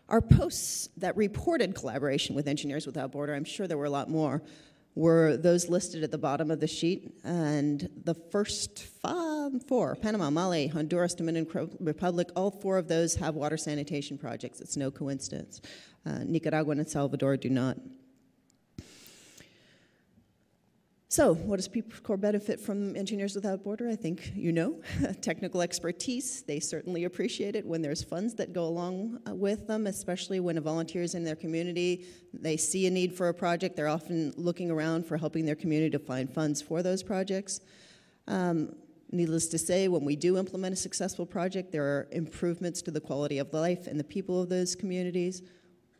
Our posts that reported collaboration with Engineers Without Border, I'm sure there were a lot more, were those listed at the bottom of the sheet. And the first four, Panama, Mali, Honduras, Dominican Republic, all four of those have water sanitation projects. It's no coincidence. Nicaragua and El Salvador do not. So, what does Peace Corps benefit from Engineers Without Border? I think you know. Technical expertise. They certainly appreciate it when there's funds that go along with them, especially when a volunteer is in their community. They see a need for a project. They're often looking around for helping their community to find funds for those projects. Needless to say, when we do implement a successful project, there are improvements to the quality of life and the people of those communities.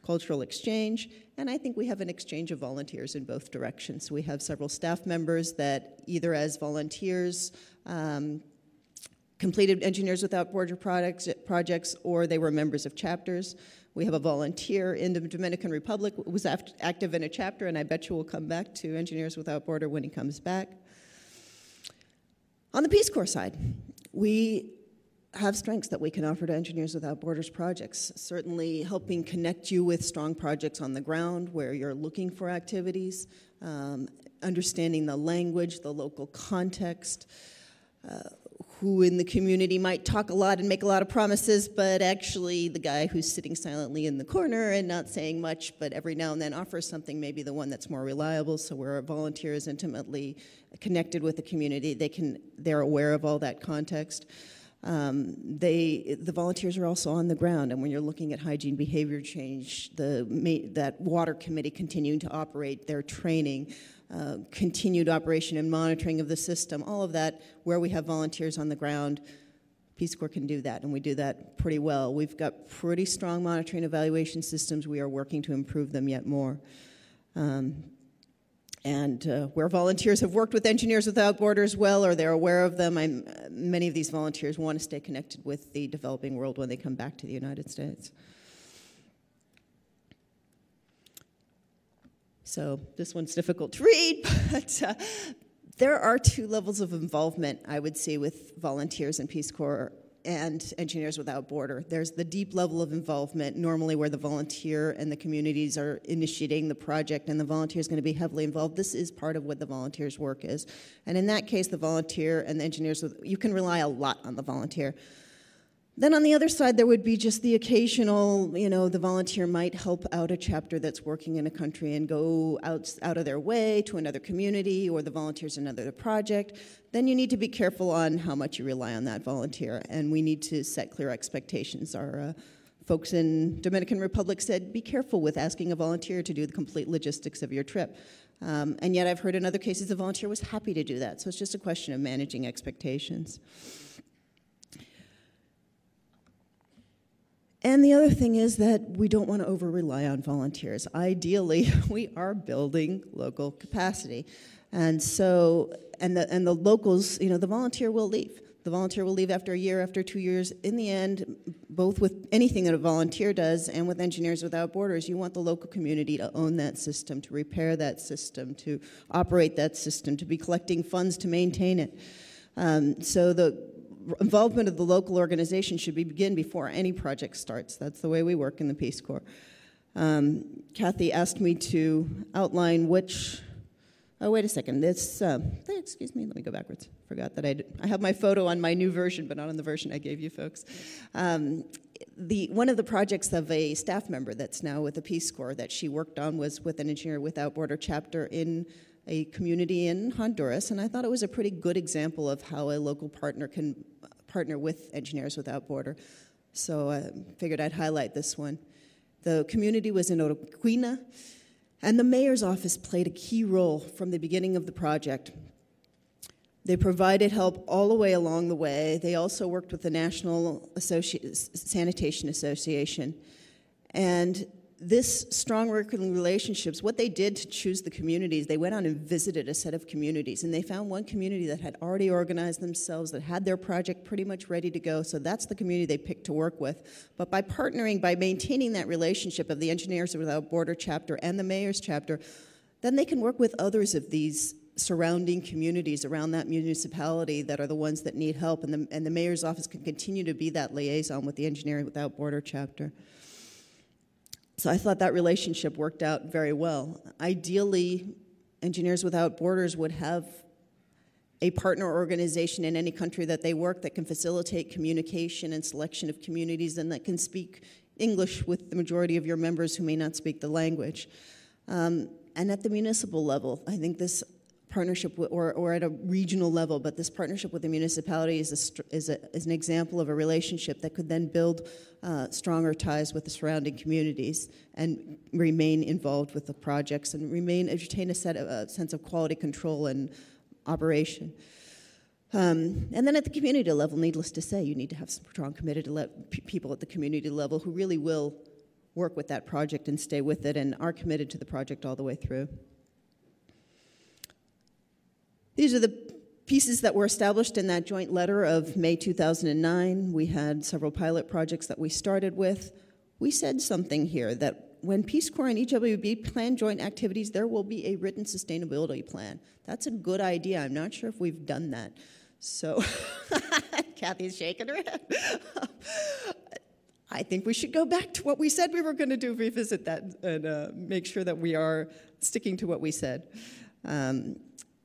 Cultural exchange, and I think we have an exchange of volunteers in both directions. We have several staff members that either as volunteers completed Engineers Without Border projects, or they were members of chapters. We have a volunteer in the Dominican Republic who was active in a chapter, and I bet you will come back to Engineers Without Border when he comes back. On the Peace Corps side, we have strengths that we can offer to Engineers Without Borders projects, certainly helping connect you with strong projects on the ground where you're looking for activities, understanding the language, the local context, who in the community might talk a lot and make a lot of promises, but actually the guy who's sitting silently in the corner and not saying much, but every now and then offers something, maybe the one that's more reliable. So where a volunteer is intimately connected with the community, they're aware of all that context. The volunteers are also on the ground, and when you're looking at hygiene behavior change, that water committee continuing to operate, their training, continued operation and monitoring of the system, all of that, where we have volunteers on the ground, Peace Corps can do that, and we do that pretty well. We've got pretty strong monitoring evaluation systems. We are working to improve them yet more. Where volunteers have worked with Engineers Without Borders well, or they're aware of them, many of these volunteers want to stay connected with the developing world when they come back to the United States. So this one's difficult to read, but there are two levels of involvement, I would say, with volunteers in Peace Corps and Engineers Without Border. There's the deep level of involvement, normally where the volunteer and the communities are initiating the project, and the volunteer is going to be heavily involved. This is part of what the volunteer's work is. And in that case, the volunteer and the engineers, you can rely a lot on the volunteer. Then on the other side, there would be just the occasional, the volunteer might help out a chapter that's working in a country and go out of their way to another community, or the volunteer's in another project. Then you need to be careful on how much you rely on that volunteer, and we need to set clear expectations. Our folks in Dominican Republic said, be careful with asking a volunteer to do the complete logistics of your trip. And yet I've heard in other cases the volunteer was happy to do that, so it's just a question of managing expectations. And the other thing is that we don't want to over-rely on volunteers. Ideally, we are building local capacity. And so, the locals, the volunteer will leave. The volunteer will leave after a year, after 2 years. In the end, both with anything that a volunteer does and with Engineers Without Borders, you want the local community to own that system, to repair that system, to operate that system, to be collecting funds to maintain it. So the involvement of the local organization should begin before any project starts. That's the way we work in the Peace Corps. Kathy asked me to outline which, wait a second, this, excuse me, let me go backwards. Forgot that I have my photo on my new version, but not on the version I gave you folks. One of the projects of a staff member that's now with the Peace Corps that she worked on was with an Engineer Without Border chapter in a community in Honduras, and I thought it was a pretty good example of how a local partner can partner with Engineers Without Border. So I figured I'd highlight this one. The community was in Oroquina, and the mayor's office played a key role from the beginning of the project. They provided help all the way along the way. They also worked with the National Sanitation Association. And this strong working relationships, what they did to choose the communities, they went on and visited a set of communities, and they found one community that had already organized themselves, that had their project pretty much ready to go, so that's the community they picked to work with. But by partnering, by maintaining that relationship of the Engineers Without Border chapter and the mayor's chapter, then they can work with others of these surrounding communities around that municipality that are the ones that need help, and the mayor's office can continue to be that liaison with the Engineering Without Border chapter. So I thought that relationship worked out very well. Ideally, Engineers Without Borders would have a partner organization in any country that they work that can facilitate communication and selection of communities and that can speak English with the majority of your members who may not speak the language. And at the municipal level, I think this partnership, or at a regional level, but this partnership with the municipality is an example of a relationship that could then build stronger ties with the surrounding communities and remain involved with the projects and retain a sense of quality control and operation. And then at the community level, needless to say, you need to have some strong, committed people at the community level who really will work with that project and stay with it and are committed to the project all the way through. These are the pieces that were established in that joint letter of May 2009. We had several pilot projects that we started with. We said something here that when Peace Corps and EWB plan joint activities, there will be a written sustainability plan. That's a good idea. I'm not sure if we've done that. So, Kathy's shaking her head. I think we should go back to what we said we were going to do, revisit that, and make sure that we are sticking to what we said.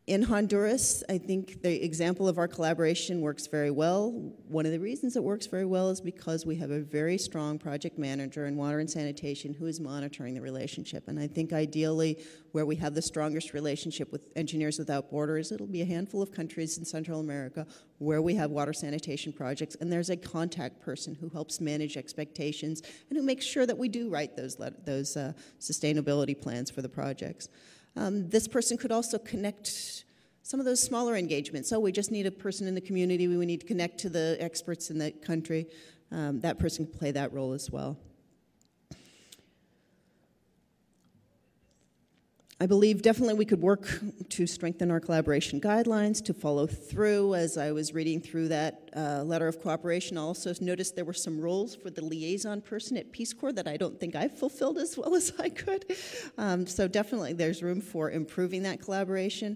In Honduras, I think the example of our collaboration works very well. One of the reasons it works very well is because we have a very strong project manager in water and sanitation who is monitoring the relationship. And I think ideally, where we have the strongest relationship with Engineers Without Borders, it'll be a handful of countries in Central America where we have water sanitation projects, and there's a contact person who helps manage expectations and who makes sure that we do write those sustainability plans for the projects. This person could also connect some of those smaller engagements. So we just need a person in the community. We need to connect to the experts in the country. That person can play that role as well. I believe definitely we could work to strengthen our collaboration guidelines, to follow through. As I was reading through that letter of cooperation, I also noticed there were some roles for the liaison person at Peace Corps that I don't think I fulfilled as well as I could. So definitely there's room for improving that collaboration.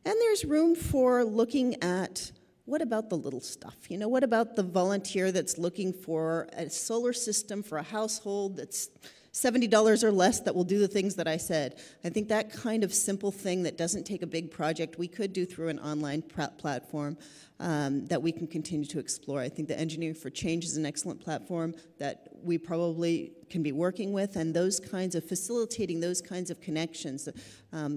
And there's room for looking at, what about the little stuff? You know, what about the volunteer that's looking for a solar system for a household that's $70 or less that will do the things that I said? I think that kind of simple thing that doesn't take a big project, we could do through an online platform that we can continue to explore. I think the Engineering for Change is an excellent platform that we probably can be working with, and those kinds of facilitating those kinds of connections,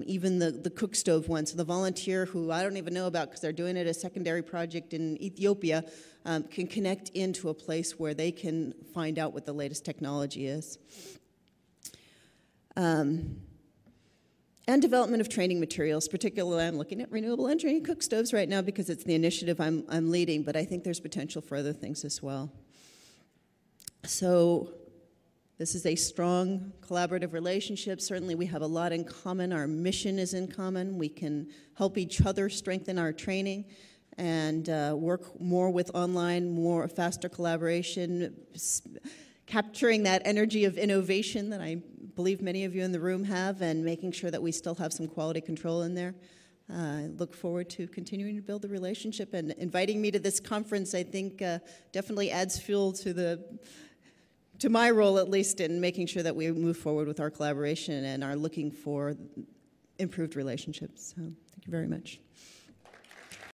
even the cook stove one. So the volunteer who I don't even know about because they're doing it a secondary project in Ethiopia can connect into a place where they can find out what the latest technology is. And development of training materials, particularly I'm looking at renewable energy cook stoves right now because it's the initiative I'm leading, but I think there's potential for other things as well. So this is a strong collaborative relationship. Certainly we have a lot in common. Our mission is in common. We can help each other strengthen our training and work more with online, faster collaboration, capturing that energy of innovation that I believe many of you in the room have, and making sure that we still have some quality control in there. I look forward to continuing to build the relationship, and inviting me to this conference, I think, definitely adds fuel to my role, at least, in making sure that we move forward with our collaboration and are looking for improved relationships. So, thank you very much.